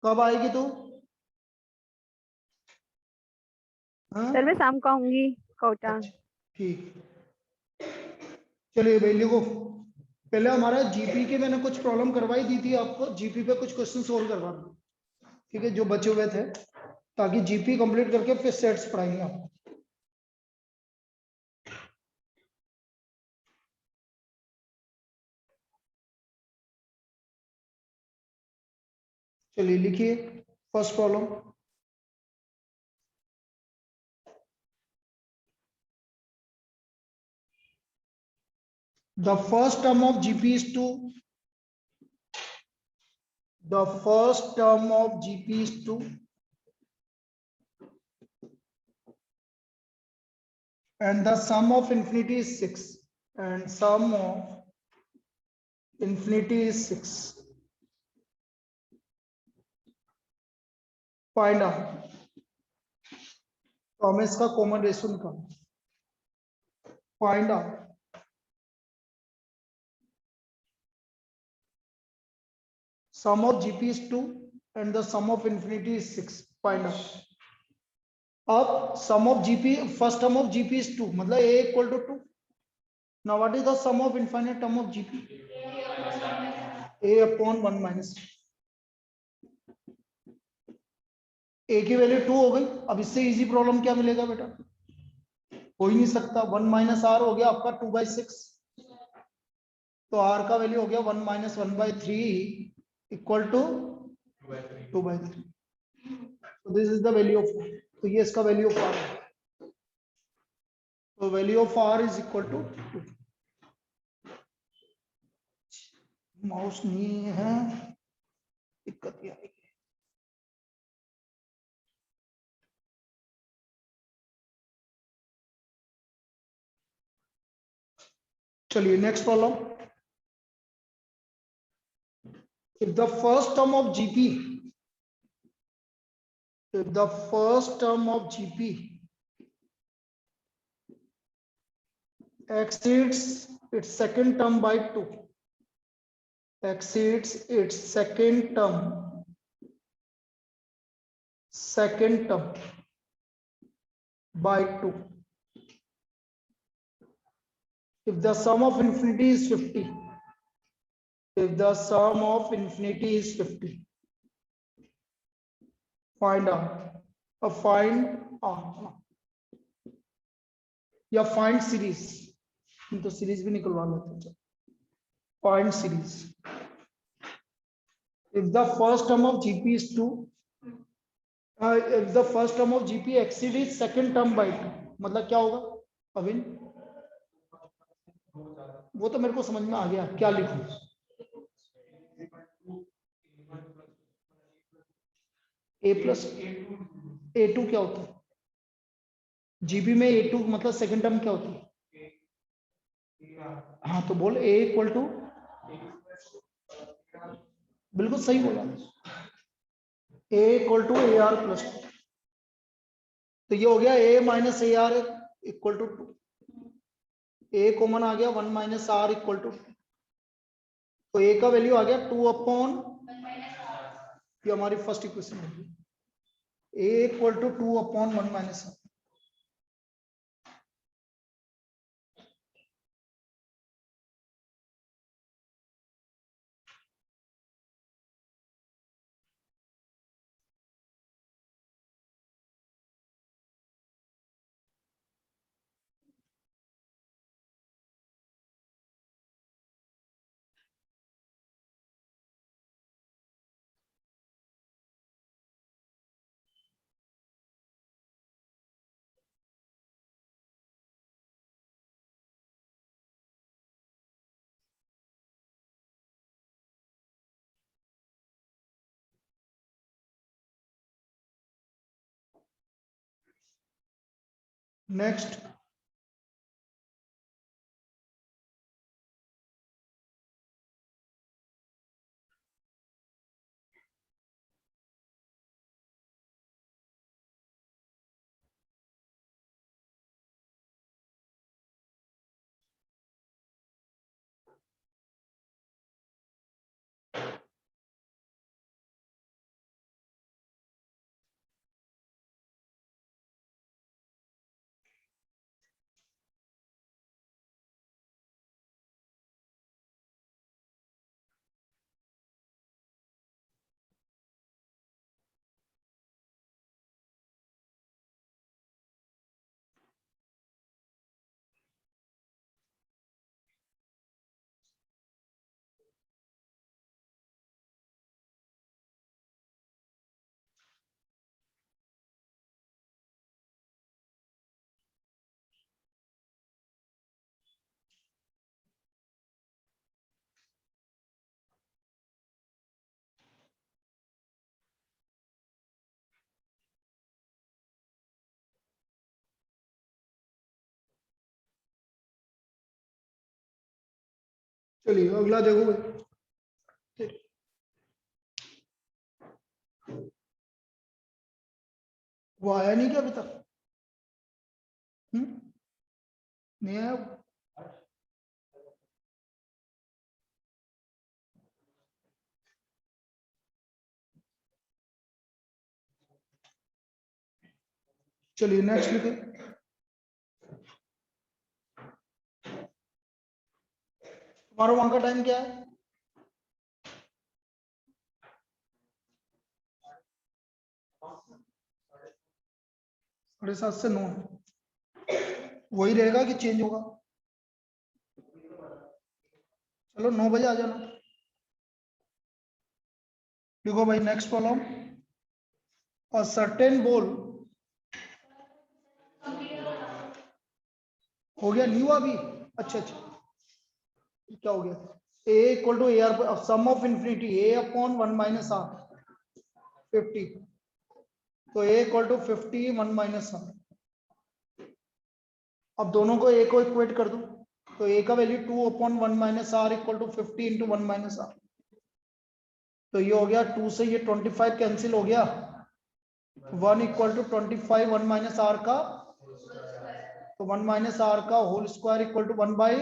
कब आएगी तू? हाँ सर मैं शाम को आऊंगी कोटा। अच्छा ठीक। चलिए वैल्यू को पहले हमारा जीपी के मैंने कुछ प्रॉब्लम करवाई दी थी आपको, जीपी पे कुछ क्वेश्चन सोल्व करवा दो, ठीक है, जो बचे हुए थे, ताकि जीपी कंप्लीट करके फिर सेट्स पढ़ाएंगे आपको। चलिए लिखिए first problem. The first term of GP is 2. The first term of GP is 2. And the sum of infinity is 6. And sum of infinity is 6. Find out. तो हमें इसका कॉमन रेशियो निकालना। Find out. Sum of GP is 2 and the sum of infinity is 6. Find out. अब sum of GP, first term of GP is 2, मतलब A equal to 2. Now what is the sum of infinite term of GP? A upon 1 minus. A की value 2 हो गई। अब इससे easy problem क्या मिलेगा बेटा? हो ही नहीं सकता। 1 माइनस आर हो गया आपका 2/6, तो आर का वैल्यू हो गया 1 माइनस 1/3 इक्वल टू 2/3। तो this is the value of, तो ये इसका वैल्यू ऑफ आर है। तो value of R is equal to 2। Mouse नहीं है, दिक्कत ये आएगी। चलिए next problem. If the first term of GP, if the first term of GP exceeds its second term by 2, exceeds its second term by 2, if the sum of infinity is 50, if the sum of infinity is 50, find out, find out या find series, तो series भी निकलवा लेते हैं। Find series. if the first term of GP is 2, if the first term of GP exceeds second term by 2, मतलब क्या होगा अविन? वो तो मेरे को समझ में आ गया, क्या लिखूं? A प्लस A2 क्या होता है? जीबी में A2 मतलब सेकंड टर्म क्या होती है? हाँ तो बोल A इक्वल टू, बिल्कुल सही बोला, A equal to AR plus 2। तो ये हो गया A minus AR equal to 2। A common आ गया 1 माइनस R इक्वल टू 2। तो A का वैल्यू आ गया 2 अपॉन, ये हमारी फर्स्ट इक्वेशन होगी, A equal to 2 upon 1 minus R। Next चलिए अगला देखो भाई। वो आया नहीं क्या अभी तक? नहीं आया? चलिए नेक्स्ट लिखे। तुम्हारा वहां का टाइम क्या है? 7:30 से 9। वही रहेगा कि चेंज होगा? चलो 9 बजे आ जाना। देखो भाई next problem. A certain ball हो गया न्यू अभी। अच्छा अच्छा, क्या हो गया? a equal to A R sum of infinity a upon 1 minus R 50। तो a equal to 50 1 minus R. अब दोनों को a को इक्वेट कर दो। तो a का value 2 upon 1 minus R equal to 50 into 1 minus R. तो ये हो गया 2 से ये 25 कैंसिल हो गया। 1 इक्वल टू 25 1 माइनस आर का, तो 1 माइनस आर का whole square equal to 1 by,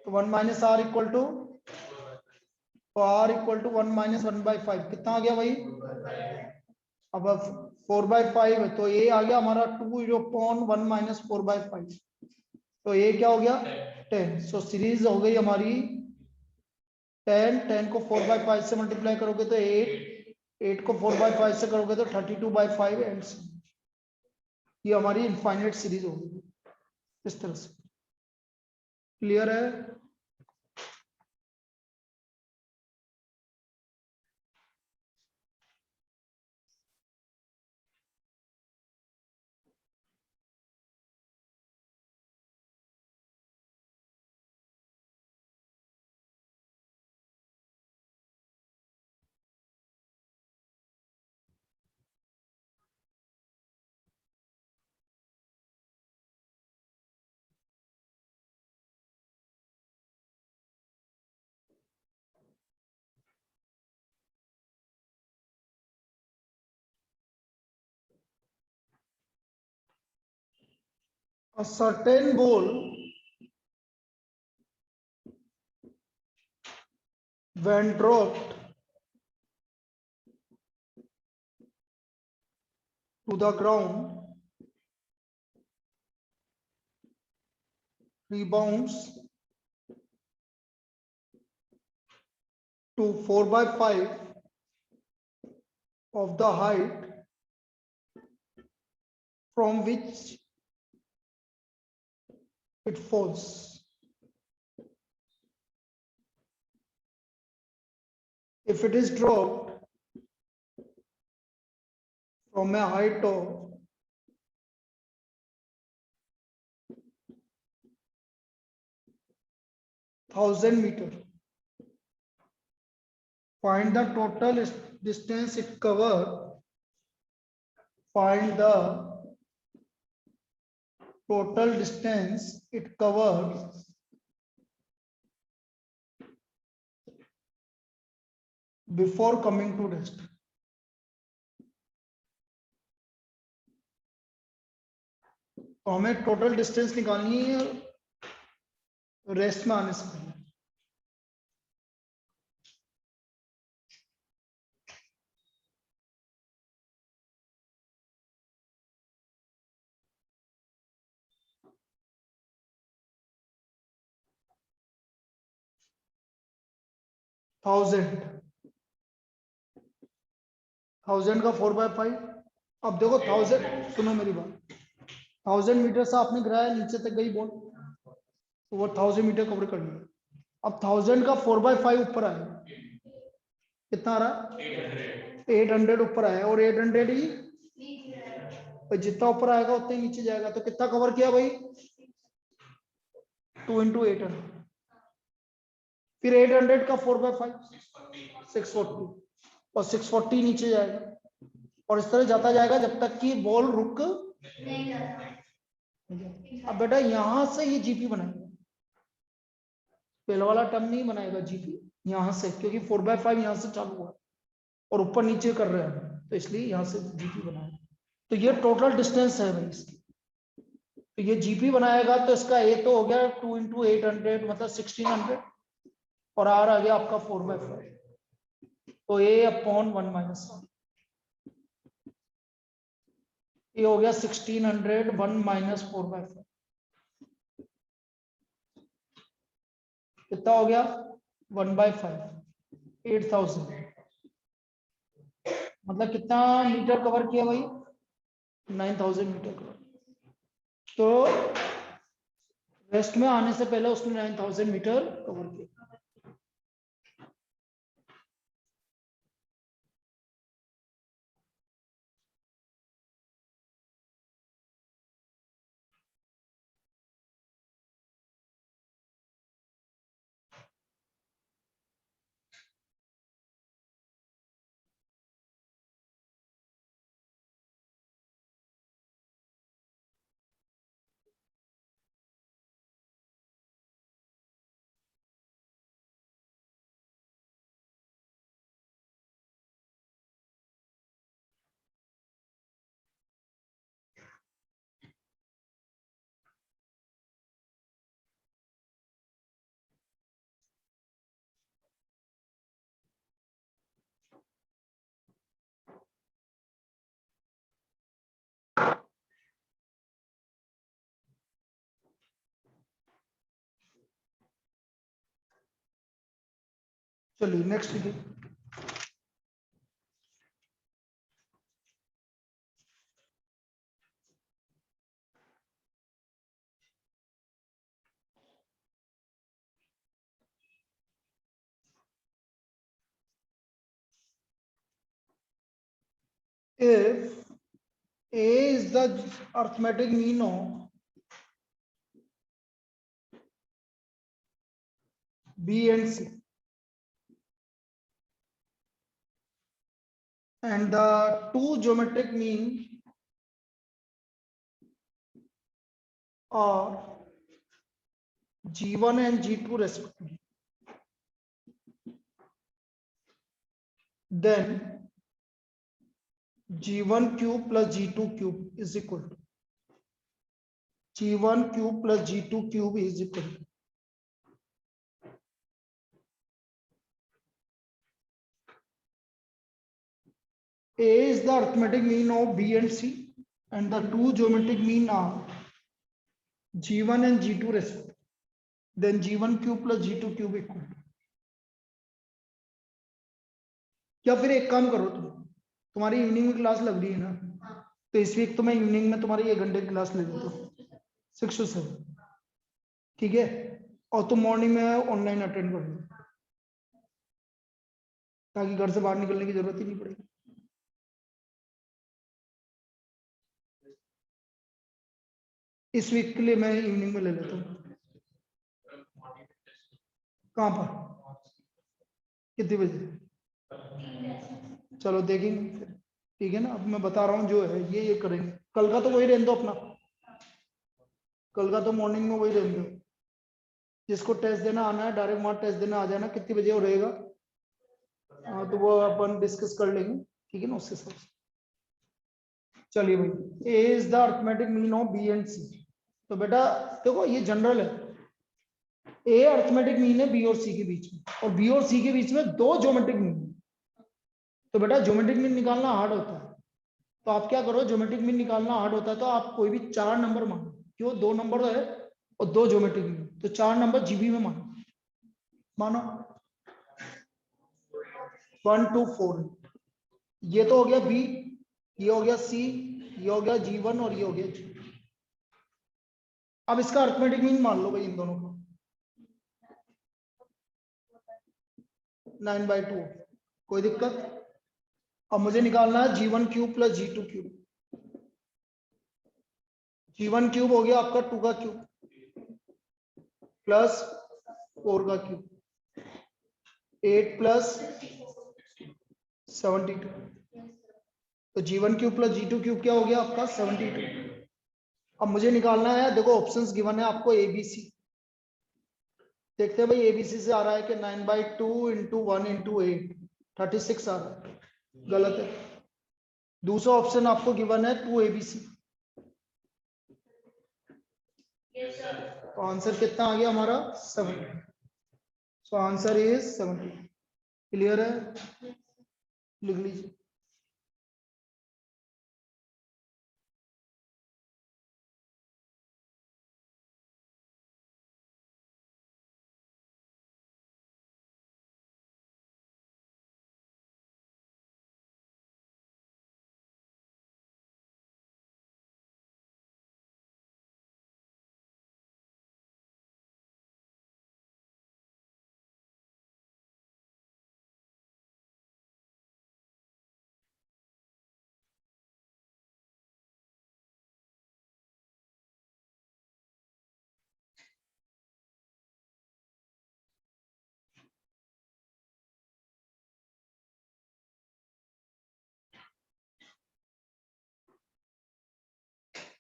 तो 1 माइनस आर इक्वल टू, तो R equal to 1 minus 1 by 5 कितना आ गया भाई? अब 4 बाई 5 है तो ये आ गया हमारा 2 अपॉन 1 माइनस 4 बाई 5। तो ये क्या हो गया? 10। सो सीरीज हो गई हमारी 10। 10 को 4 बाई 5 से मल्टीप्लाई करोगे तो 8। 8 को 4 बाई 5 से करोगे तो 32 बाई 5 एंड ये हमारी इनफाइनाइट सीरीज होगी इस तरह से। क्लियर है? A certain ball when dropped to the ground rebounds to 4 by 5 of the height from which it falls. If it is dropped from a height of 1000 meter, find the total distance it covered. Find the total distance it covered before coming to rest. तो हमें total distance निकालनी है rest में आने से पहले। Thousand का 4 bye 5। अब देखो 1000, सुनो मेरी बात, 1000 मीटर से आपने गिराया नीचे तक गई बॉल, तो वो 1000 मीटर कवर कर लिया। अब 1000 का 4 बाय 5 ऊपर आया, कितना आ रहा? 800 ऊपर आया, और 800 ही तो जितना ऊपर आएगा उतना ही नीचे जाएगा। तो कितना कवर किया भाई? 2 इंटू 800। फिर 800 का 4 बाय 5 640, और 640 नीचे जाएगा, और इस तरह जाता जाएगा जब तक कि बॉल रुक। अब बेटा यहां से ये जीपी बनाएंगे, पहला वाला टर्म नहीं बनाएगा जीपी यहां से, क्योंकि 4/5 यहां से चालू हुआ और ऊपर नीचे कर रहे हैं, तो इसलिए यहां से जीपी बनाएगा। तो ये टोटल डिस्टेंस है भाई इसकी। तो ये जीपी बनाएगा तो इसका ए तो हो गया 2 × 800 मतलब 1600 और आर आ गया आपका 4/5। तो ए अपॉन 1 - r ये हो गया 1600 1 - 4/5 कितना हो गया 1/5 8000 मतलब कितना मीटर कवर किया भाई 9000 मीटर कवर। तो रेस्ट में आने से पहले उसने 9000 मीटर कवर किया। चलिए नेक्स्ट लिखिए। If A is the arithmetic mean of B and C and the two geometric mean are G1 and G2 respectively, then G1 cube plus G2 cube is equal to G1 cube plus G2 cube is equal to A is the arithmetic mean of B and C and the two geometric mean are G1 and G2 respectively, then G1 cube plus G2 cube equal to। या फिर एक काम करो तुम्हारी evening में class लग रही है ना, तो इस वीक तो मैं इवनिंग में तुम्हारी 1 घंटे की क्लास ले लेता हूँ 6 to 7, ठीक है, और तुम मॉर्निंग में ऑनलाइन अटेंड कर लो ताकि घर से बाहर निकलने की जरूरत ही नहीं पड़ेगी। इस वीक के लिए मैं इवनिंग में ले लेता हूँ। कहाँ पर कितने बजे? चलो देखेंगे फिर, ठीक है ना। अब मैं बता रहा हूँ जो है ये करेंगे। कल का तो वही रहने दो अपना, कल का तो मॉर्निंग में वही रहने दो। जिसको टेस्ट देना आना है डायरेक्ट वहां टेस्ट देना आ जाना। कितने बजे हो रहेगा तो वो अपन डिस्कस कर लेंगे, ठीक है ना उसके हिसाब से। चलिए भाई, A is the arithmetic mean of B and C. तो बेटा देखो ये जनरल है, ए अरिथमेटिक मीन है बी और सी के बीच में, और बी और सी के बीच में दो ज्योमेट्रिक मीन। तो बेटा ज्योमेट्रिक मीन निकालना हार्ड होता है, तो आप क्या करो, ज्योमेट्रिक मीन निकालना हार्ड होता है तो आप कोई भी 4 नंबर मानो। क्यों? 2 नंबर है और 2 ज्योमेट्रिक मीन, तो 4 नंबर जीबी में मानो 1 2 4। ये तो हो गया बी, ये हो गया सी, ये हो गया G1 और ये हो गया G। अब इसका अरिथमेटिक मीन मान लो भाई इन दोनों को 9/2, कोई दिक्कत? अब मुझे निकालना है G1 cube plus G2 cube. G1 cube हो गया आपका 2 का क्यूब प्लस 4 का क्यूब, 8 प्लस 72। तो G1 cube plus G2 cube क्या हो गया आपका 72। अब मुझे निकालना है, देखो ऑप्शंस गिवन है आपको A B C। देखते हैं भाई एबीसी से आ रहा है कि 9/2 इंटू 1 इंटू 8 36 आ रहा है, गलत है। दूसरा ऑप्शन आपको गिवन है 2 एबीसी, तो आंसर कितना आ गया हमारा 70। So answer is 70। क्लियर है, लिख लीजिए।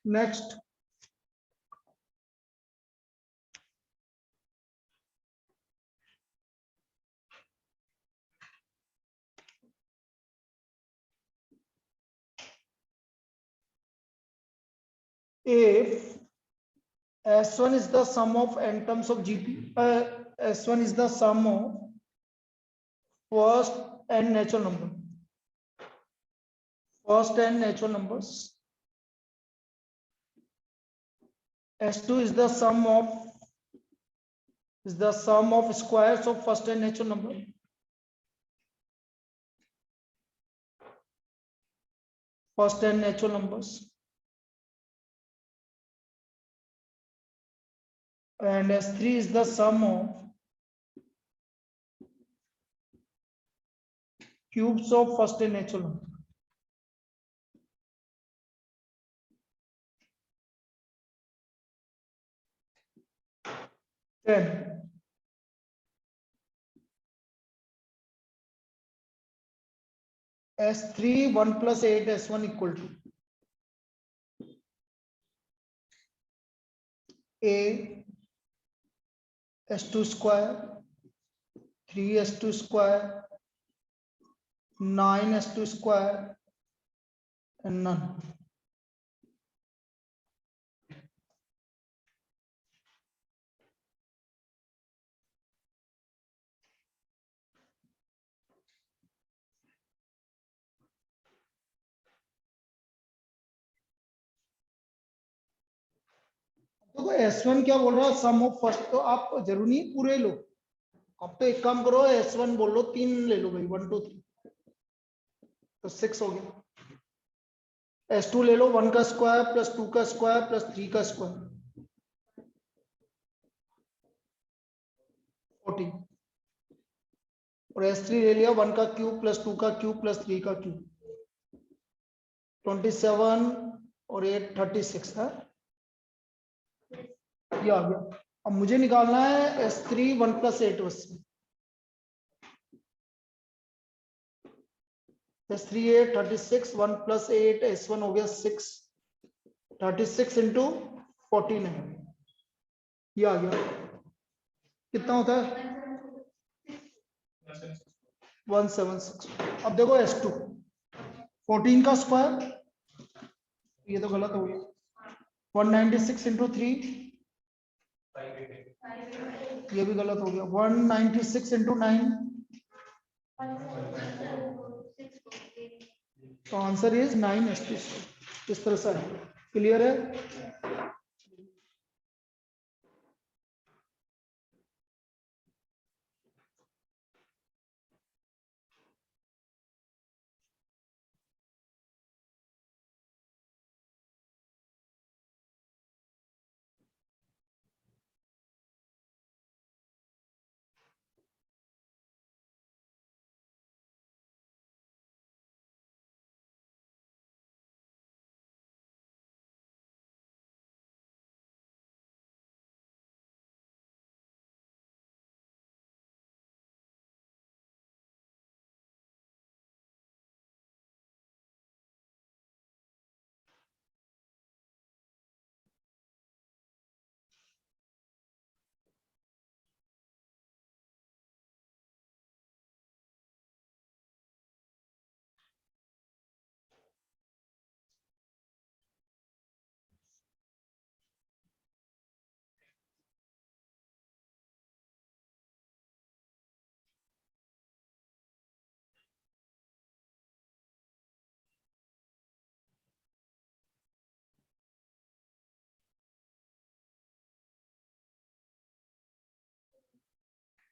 Next, if S1 is the sum of n terms of GP, S1 is the sum of first n natural number, first n natural numbers. S2 is the sum of squares of first n natural number. First n natural numbers. And S3 is the sum of cubes of first n natural number. Then S3 1 plus 8 S1 equal to A S2 square, 3 S2 square, 9 S2 square, and none. देखो S1 क्या बोल रहा है, सम of first, तो आप जरूरी नहीं पूरे लो, अब तो एक काम करो S1 बोल लो, 3 ले लो भाई, 1 2 3, तो 6 हो गया। S2 ले लो, 1 का स्क्वायर प्लस 2 का स्क्वायर प्लस 3 का स्क्वायर 14, और S3 ले लिया 1 का क्यूब प्लस 2 का क्यूब प्लस 3 का क्यूब 27 और 8 36 है, ये आ गया। अब मुझे निकालना है S3 1 प्लस 8 बस, S3 8 36, 1 प्लस 8 S1 हो गया 6, 36 इंटू 14 है, ये आ गया। कितना होता है 176। अब देखो S2 14 का स्क्वायर, ये तो गलत हो गया, 196 इंटू 3, ये भी गलत हो गया, 196 इंटू 9, तो आंसर इज 9 इस तरह से। क्लियर है।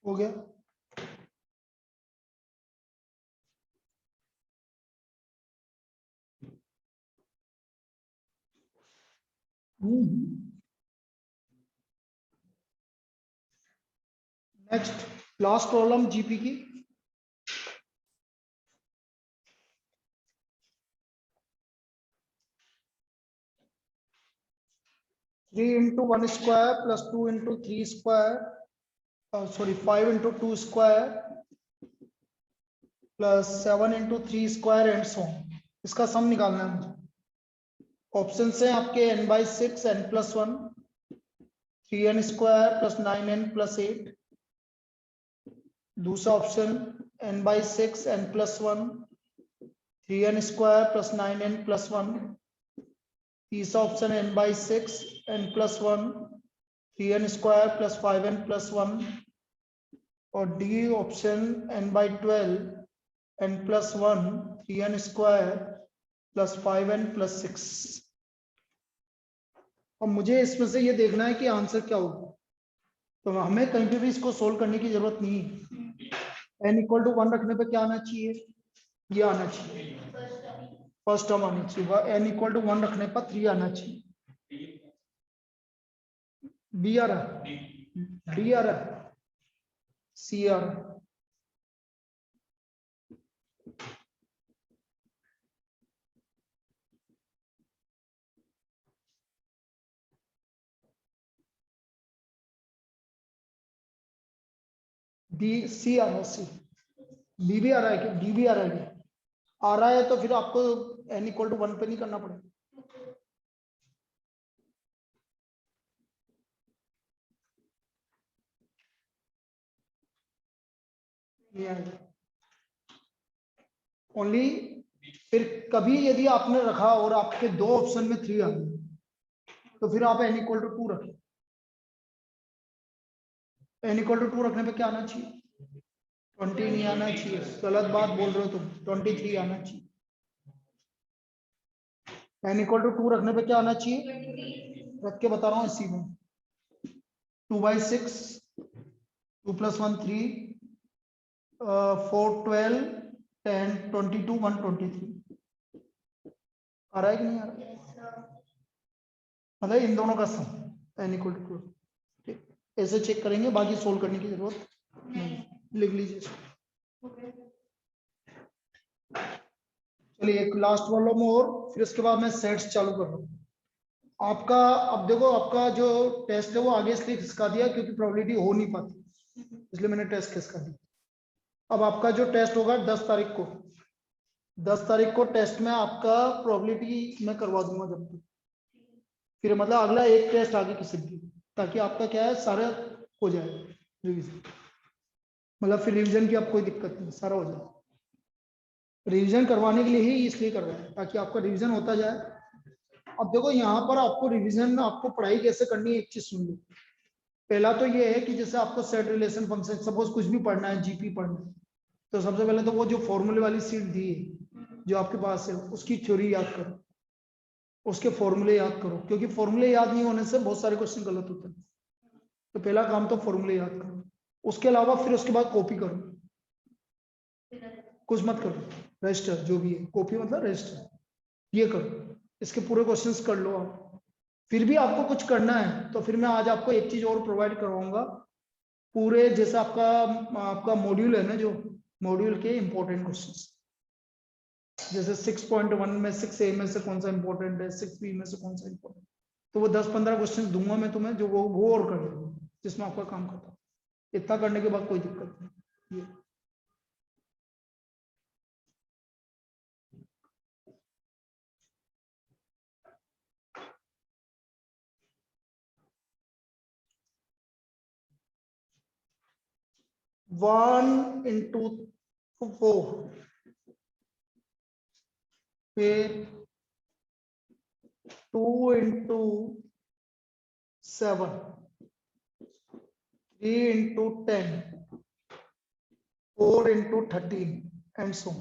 हो गया। नेक्स्ट लास्ट प्रॉब्लम जीपी की। Three into one square plus two into three square sorry 5 into two square plus 7 into three square and so on. इसका सम निकालना है मुझे। ऑप्शन है आपके n/6 n+1, 3n square plus 9n plus 8। दूसरा option n/6 n+1, 3n square plus 9n plus 1। तीसरा option n/6 n+1, 3n square plus 5n plus 1। और D option n/12 n+1, 3n square plus 5n plus 6। और मुझे इसमें से ये देखना है कि आंसर क्या होगा। तो हमें कहीं पे भी इसको सोल्व करने की जरूरत नहीं है। n = 1 रखने पे क्या आना चाहिए, ये आना चाहिए, फर्स्ट टर्म आनी चाहिए। n = 1 रखने पर 3 आना चाहिए। बी आ रहा है, डी आ रहा है, सी आ रहा है। डी सी आ रहा है, सी। बी भी आ रहा है क्या, डी भी आ रहा है क्या? आ रहा है तो फिर आपको n = 1 पे नहीं करना पड़ेगा। ओनली फिर कभी यदि आपने रखा और आपके दो ऑप्शन में 3 आ गए तो फिर आप n = 2 रखें। n = 2 रखने पे क्या आना चाहिए, 20 नहीं आना चाहिए, गलत बात बोल रहे हो तुम, 23 आना चाहिए। n = 2 रखने पे क्या आना चाहिए, रख के बता रहा हूँ इसी में। 2/6, 2 + 1 3, 4 12 10 22 1 23। आ रहा है कि नहीं आ रहा, मतलब इन दोनों का सम n = 2। ऐसे चेक करेंगे, बाकी सोल्व करने की जरूरत नहीं। लिख लीजिए। चलिए एक लास्ट प्रॉब्लम और, फिर उसके बाद मैं सेट्स चालू कर रहा हूँ आपका। अब देखो आपका जो टेस्ट है वो आगे इसलिए खिसका दिया क्योंकि प्रोबेबिलिटी हो नहीं पाती, इसलिए मैंने टेस्ट खिसका दिया। अब आपका जो टेस्ट होगा 10 तारीख को, 10 तारीख को टेस्ट में आपका प्रोबेबिलिटी मैं करवा दूंगा जब तक, फिर मतलब अगला एक टेस्ट आगे किसी की, ताकि आपका क्या है सारा हो जाए रिवीजन। मतलब फिर रिवीजन की आप कोई दिक्कत नहीं, सारा हो जाए। रिवीजन करवाने के लिए ही इसलिए कर रहे हैं ताकि आपका रिवीजन होता जाए। अब देखो यहाँ पर आपको रिवीजन, आपको पढ़ाई कैसे करनी है, एक चीज सुन लो। पहला तो ये है कि जैसे आपको सेट रिलेशन फंक्शन, सपोज कुछ भी पढ़ना है, जीपी पढ़ना है, तो सबसे पहले तो वो जो फॉर्मूले वाली सीट दी है जो आपके पास है उसकी थ्योरी याद करो, उसके फॉर्मूले याद करो, क्योंकि फॉर्मूले याद नहीं होने से बहुत सारे क्वेश्चन गलत होते हैं। तो पहला काम तो फॉर्मूले याद करो, उसके अलावा फिर उसके बाद कॉपी करो, कुछ मत करो, रजिस्टर जो भी है, कॉपी मतलब रजिस्टर, ये करो, इसके पूरे क्वेश्चंस कर लो आप। फिर भी आपको कुछ करना है तो फिर मैं आज आपको एक चीज और प्रोवाइड करवाऊंगा, पूरे जैसे आपका आपका मॉड्यूल है ना, जो मॉड्यूल के इंपॉर्टेंट क्वेश्चंस, जैसे 6.1 में 6A में से कौन सा इंपॉर्टेंट है, 6B में से कौन सा इंपॉर्टेंट, तो वो 10-15 क्वेश्चन दूंगा मैं तुम्हें, जो वो और कर लो, जिसमें आपका काम खत्म। इतना करने के बाद कोई दिक्कत नहीं। ये 1 × 4 फिर 2 × 7, 3 × 10, 4 × 13 एंड सो।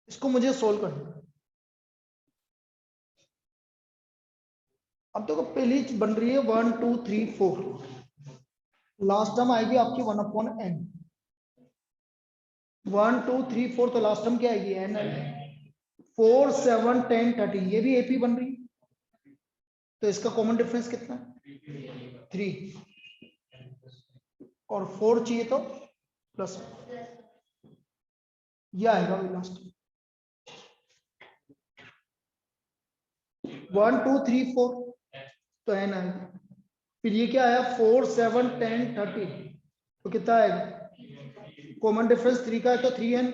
इसको मुझे सोल्व करना है। अब देखो पहली बन रही है 1 2 3 4, लास्ट टर्म आएगी आपकी 1/n। 1 2 3 4 तो लास्ट टर्म क्या आएगी n आएगी। 4 7 10 30 ये भी AP बन रही है, तो इसका कॉमन डिफरेंस कितना है 3, और 4 चाहिए तो प्लस ये आएगा लास्ट 1 2 3 4 तो n आएगा। फिर ये क्या आया 4 7 10 30 तो कितना आएगा कॉमन डिफरेंस 3 का है तो 3n,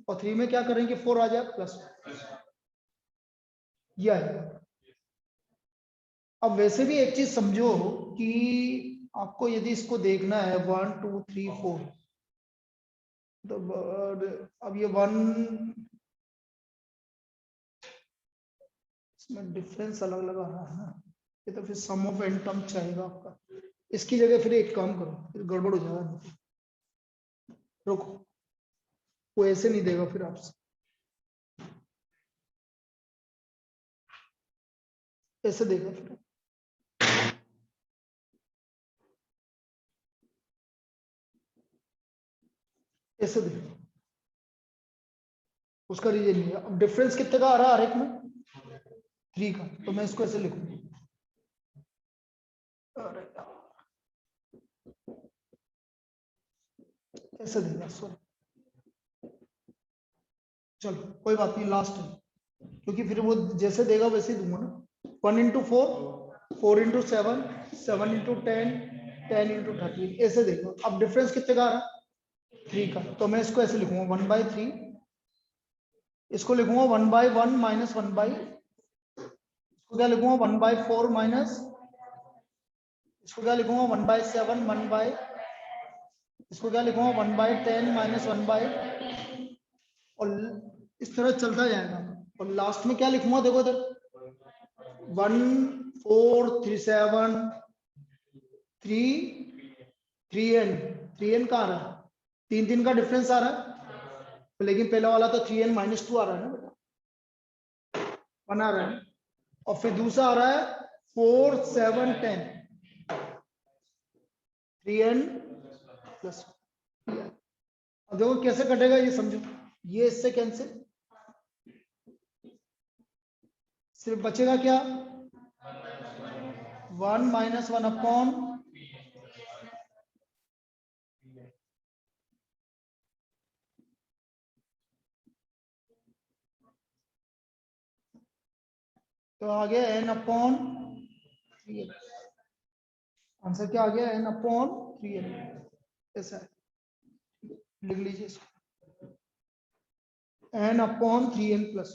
और 3 में क्या करेंगे 4 आ जाए प्लस ये आएगा। अब वैसे भी एक चीज समझो कि आपको यदि इसको देखना है 1 2 3 4 तो अब ये 1 इसमें डिफरेंस अलग अलग आ रहा है ना, ये तो फिर सम ऑफ एन टर्म चाहेगा आपका। इसकी जगह फिर एक काम करो, फिर गड़बड़ हो जाएगा, रुको वो ऐसे नहीं देगा फिर आपसे, ऐसे देगा फिर ऐसे देगा, उसका रीजन नहीं है। अब डिफरेंस कितने का आ रहा है हर एक में 3 का, तो मैं इसको ऐसे लिखूंगा, अरे यार ऐसे देगा सॉरी, चलो कोई बात नहीं लास्ट है, क्योंकि फिर वो जैसे देगा वैसे ही दूंगा ना। 1 into 4 4 into 7 7 into 10 10 into 30 ऐसे देगा। अब डिफरेंस कितने का आ रहा है 3 का, तो मैं इसको ऐसे लिखूंगा 1/3, इसको लिखूंगा 1/1 माइनस 1/, इसको क्या लिखूंगा 1/4 माइनस, इसको क्या लिखूंगा 1/7 1/, इसको क्या लिखूंगा 1/10 माइनस 1/, और इस तरह चलता जाएगा। और लास्ट में क्या लिखूंगा देखो इधर 1 4 3 7 3 3n, 3n का आ रहा है, 3 3 का डिफरेंस आ रहा है, लेकिन पहला वाला तो 3n माइनस 2 आ रहा है ना बेटा, 1 आ रहा है। और फिर दूसरा आ रहा है 4 7 10 3n प्लस, अब देखो कैसे कटेगा ये समझो, ये इससे कैंसिल, सिर्फ बचेगा क्या 1 माइनस 1 अपॉन, तो आ गया n अपॉन 3n, आंसर क्या आ गया n अपॉन 3n, ऐसा है, लिख लीजिए इसको n अपॉन 3n प्लस।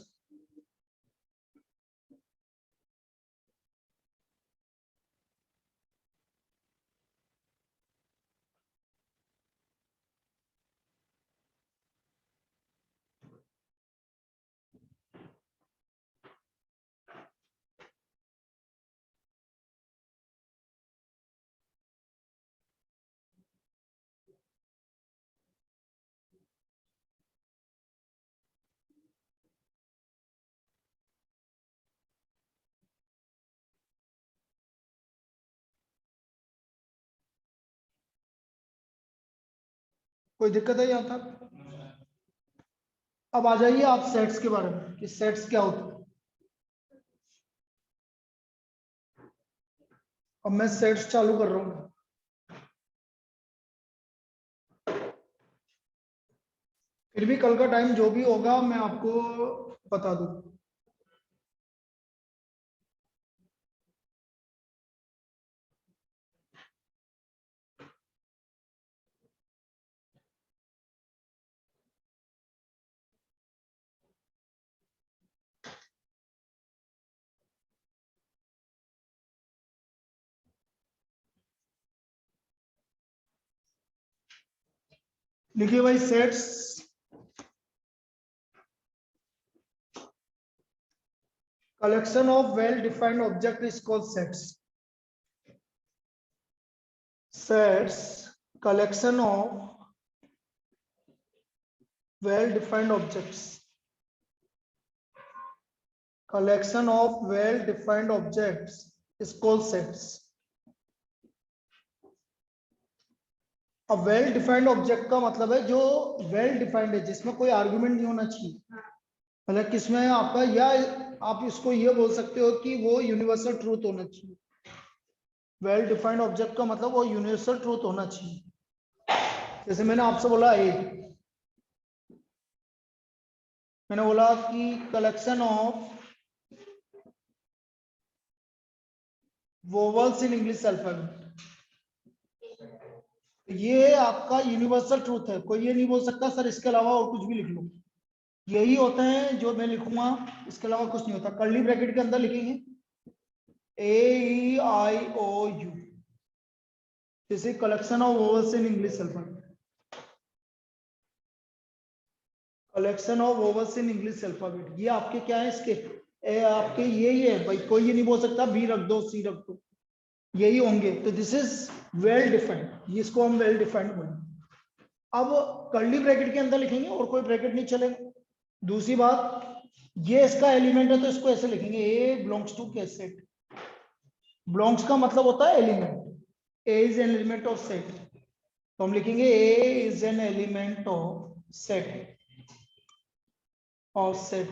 कोई दिक्कत है यहाँ तक? अब आ जाइए आप सेट्स के बारे में कि सेट्स क्या होते हैं। अब मैं सेट्स चालू कर रहा हूँ, फिर भी कल का टाइम जो भी होगा मैं आपको बता दूं। देखिए भाई sets, collection of well defined object is called sets. Sets, collection of well defined objects, collection of well defined objects is called sets. अब वेल डिफाइंड ऑब्जेक्ट का मतलब है जो वेल डिफाइंड है, जिसमें कोई आर्गुमेंट नहीं होना चाहिए। मतलब किसमें आपका, या आप इसको ये बोल सकते हो कि वो यूनिवर्सल ट्रूथ होना चाहिए। वेल डिफाइंड ऑब्जेक्ट का मतलब वो यूनिवर्सल ट्रूथ होना चाहिए। जैसे मैंने आपसे बोला ए, मैंने बोला कि collection of vowels in English alphabet, ये आपका यूनिवर्सल ट्रूथ है। कोई ये नहीं बोल सकता सर इसके अलावा और कुछ भी लिख लो। यही होते हैं जो मैं लिखूंगा, इसके अलावा कुछ नहीं होता। कर्ली ब्रैकेट के अंदर लिखेंगे AEIOU, this is collection of vowels in English alphabet. Collection of vowels in English alphabet, ये आपके क्या है, इसके आपके यही है भाई। कोई ये नहीं बोल सकता बी रख दो, सी रख दो, यही होंगे। तो दिस इज वेल डिफाइंड, इसको हम वेल डिफाइंड बोलेंगे। अब कर्ली ब्रैकेट के अंदर लिखेंगे और कोई ब्रैकेट नहीं चलेगा। दूसरी बात, ये इसका एलिमेंट है तो इसको ऐसे लिखेंगे ए बिलोंग्स टू के सेट। बिलोंग्स का मतलब होता है element, A is an element of set, तो हम लिखेंगे A is an element of set, और set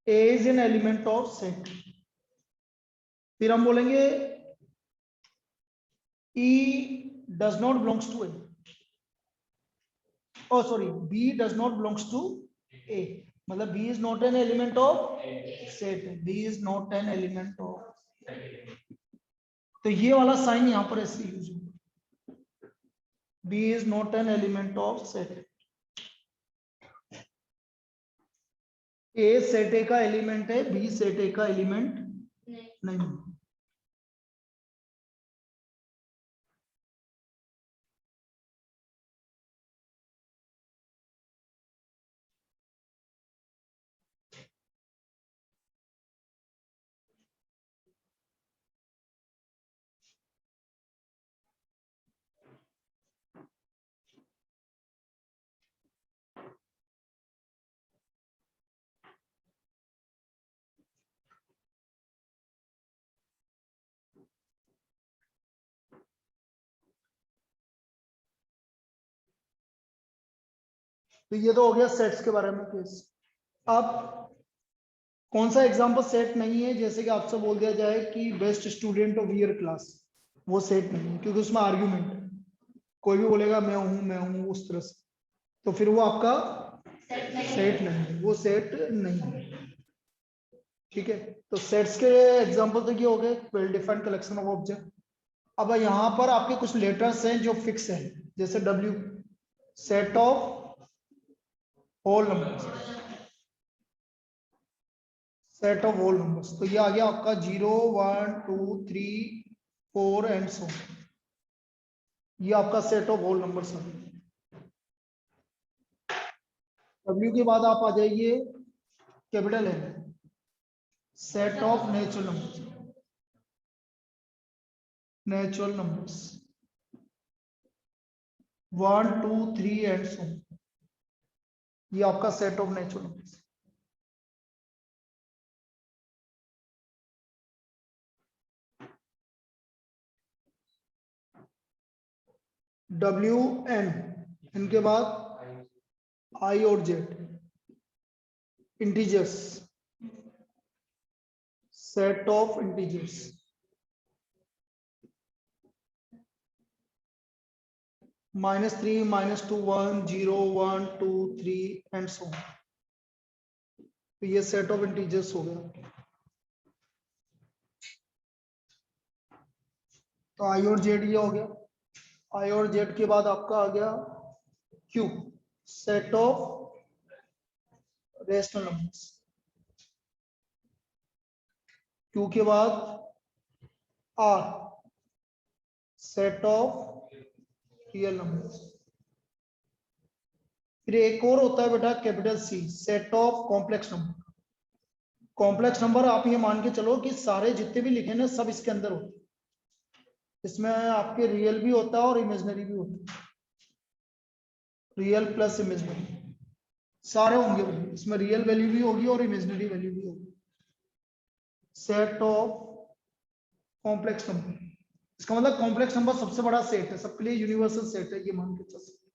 A is an element of set. फिर हम बोलेंगे E does not belongs to A, oh sorry, B does not belongs to A, मतलब B is not an element of set, B is not an element of, तो ये वाला sign यहां पर ऐसे यूज होगा, B is not an element of set। A set A का element है, B सेट A का एलिमेंट नहीं। तो ये तो हो गया सेट्स के बारे में केस। अब कौन सा एग्जांपल सेट नहीं है, जैसे कि आपसे बोल दिया जाए कि best student of year class, वो सेट नहीं है क्योंकि उसमें आर्ग्यूमेंट है। कोई भी बोलेगा मैं हूं उस तरह से, तो फिर वो आपका सेट नहीं है, वो सेट नहीं है। ठीक है, तो सेट्स के एग्जांपल तो ये हो गए, well defined collection of object. अब यहाँ पर आपके कुछ लेटर्स हैं जो फिक्स हैं, जैसे W, set of whole numbers, set of whole numbers, तो ये आ गया आपका 0 1 2 3 4 एंड सो, ये आपका सेट ऑफ होल नंबर्स है। W के बाद आप आ जाइए कैपिटल है, set of natural numbers, natural numbers 1 2 3 and so, ये आपका set of natural numbers. W N, इनके बाद I और Z, integers, set of integers, -3 -2 1 0 1 2 3 and so, तो ये सेट ऑफ इंटीजर्स हो गया। तो I और Z ये हो गया। I और Z के बाद आपका आ गया Q, set of rational numbers. Q के बाद R, set of real numbers. फिर एक और होता है बेटा capital C, set of complex number. Complex number आप ये मान के चलो कि सारे जितने भी लिखे ना सब इसके अंदर होते, इसमें आपके रियल भी होता है और इमेजिनरी भी होता है, रियल प्लस इमेजिनरी सारे होंगे, इसमें रियल वैल्यू भी होगी और इमेजिनरी वैल्यू भी होगी। Set of complex number. इसका मतलब कॉम्प्लेक्स नंबर सबसे बड़ा सेट है, सबके लिए यूनिवर्सल सेट है, ये मान के चल सकते,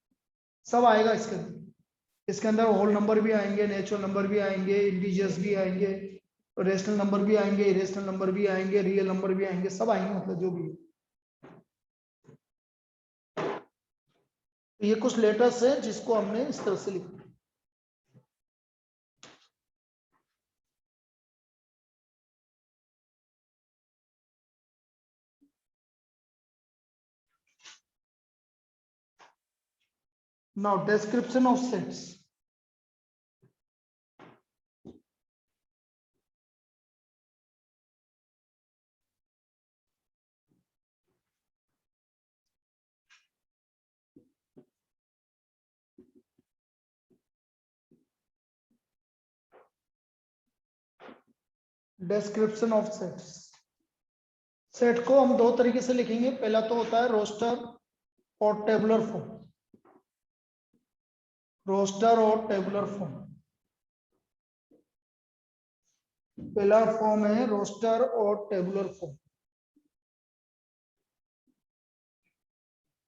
सब आएगा इसके अंदर। इसके अंदर होल नंबर भी आएंगे, नेचुरल नंबर भी आएंगे, इंटीजर्स भी आएंगे, रेशनल नंबर भी आएंगे, इरेशनल नंबर भी आएंगे, रियल नंबर भी आएंगे, सब आएंगे, मतलब जो भी है। तो ये कुछ लेटर्स है जिसको हमने इस तरह से लिखा। Now description of sets. Description of sets. Set को हम दो तरीके से लिखेंगे, पहला तो होता है रोस्टर और टेबुलर फॉर्म। रोस्टर और टेबुलर फॉर्म, पहला फॉर्म है रोस्टर और टेबुलर फॉर्म।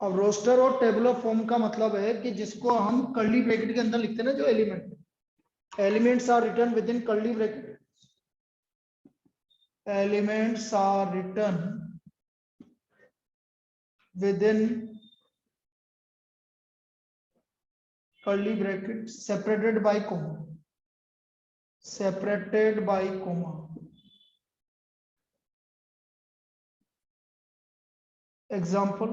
अब रोस्टर और टेबुलर फॉर्म का मतलब है कि जिसको हम कर्ली ब्रैकेट के अंदर लिखते हैं ना, जो elements are written within curly bracket, elements are written within curly bracket separated by comma, separated by comma. Example,